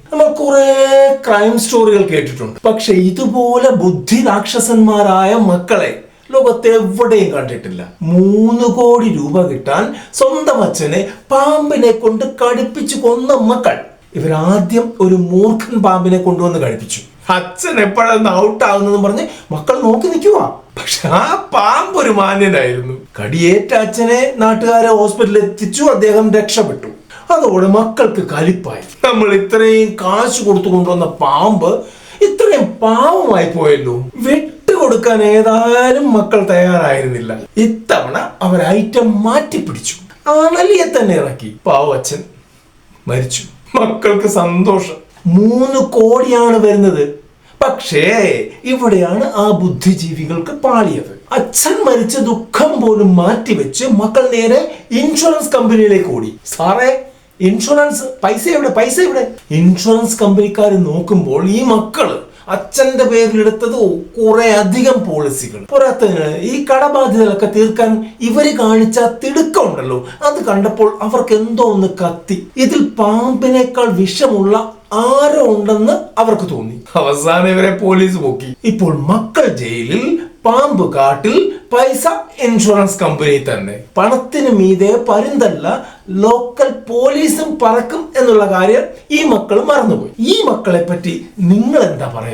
നമ്മൾ കുറെ ക്രൈം സ്റ്റോറികൾ കേട്ടിട്ടുണ്ട്. പക്ഷെ ഇതുപോലെ ബുദ്ധി രാക്ഷസന്മാരായ മക്കളെ ലോകത്തെ എവിടെയും കണ്ടിട്ടില്ല. 3 കോടി രൂപ കിട്ടാൻ സ്വന്തം അച്ഛനെ പാമ്പിനെ കൊണ്ട് കടിപ്പിച്ചു കൊന്ന മക്കൾ. ഇവരാദ്യം ഒരു മൂർഖൻ പാമ്പിനെ കൊണ്ടുവന്ന് കഴിപ്പിച്ചു. അച്ഛൻ എപ്പോഴാണ് ഔട്ട് ആകുന്നതെന്ന് പറഞ്ഞ് മക്കൾ നോക്കി നിൽക്കുക. പക്ഷെ ആ പാമ്പ് ഒരു മാന്യനായിരുന്നു. കടിയേറ്റ അച്ഛനെ നാട്ടുകാരെ ഹോസ്പിറ്റലിൽ എത്തിച്ചു. അദ്ദേഹം രക്ഷപ്പെട്ടു. അതോടെ മക്കൾക്ക് കലിപ്പായി. നമ്മൾ ഇത്രയും കാശ് കൊടുത്തു കൊണ്ടുവന്ന പാമ്പ് ഇത്രയും പാവമായി പോയല്ലോ. വിട്ടുകൊടുക്കാൻ ഏതായാലും മക്കൾ തയ്യാറായിരുന്നില്ല. ഇത്തവണ അവർ ഐറ്റം മാറ്റിപ്പിടിച്ചു. അണലിയെ തന്നെ ഇറക്കി. പാവച്ചൻ മരിച്ചു. മക്കൾക്ക് സന്തോഷം. 3 കോടിയാണ് വരുന്നത്. പക്ഷേ ഇവിടെയാണ് ആ ബുദ്ധിജീവികൾക്ക് പാളിയത്. അച്ഛൻ മരിച്ച ദുഃഖം പോലും മാറ്റിവെച്ച് മക്കൾ നേരെ ഇൻഷുറൻസ് കമ്പനിയിലേക്ക് ഓടി. സാറേ, ഇൻഷുറൻസ് പൈസ എവിടെ? ഇൻഷുറൻസ് കമ്പനിക്കാർ നോക്കുമ്പോൾ ഈ മക്കള് അച്ഛന്റെ പേരിലെടുത്തത് കുറെ അധികം പോളിസികൾ. പോരാത്തതിന് ഈ കടബാധ്യതകളൊക്കെ തീർക്കാൻ ഇവര് കാണിച്ച തിടുക്കമുണ്ടല്ലോ, അത് കണ്ടപ്പോൾ അവർക്ക് എന്തോ ഒന്ന് കത്തി. ഇതിൽ പാമ്പിനേക്കാൾ വിഷമുള്ള ആരോ ഉണ്ടെന്ന് അവർക്ക് തോന്നി. അവസാനം ഇവരെ പോലീസ് പോക്കി. ഇപ്പോൾ മക്കൾ ജയിലിൽ, പാമ്പ് കാട്ടിൽ, പൈസ ഇൻഷുറൻസ് കമ്പനി തന്നെ. പണത്തിന് മീതെ പരുന്തല്ല, ലോക്കൽ പോലീസും പറക്കും എന്നുള്ള കാര്യം ഈ മക്കൾ മറന്നുപോയി. ഈ മക്കളെ പറ്റി നിങ്ങൾ എന്താ പറയുന്നത്?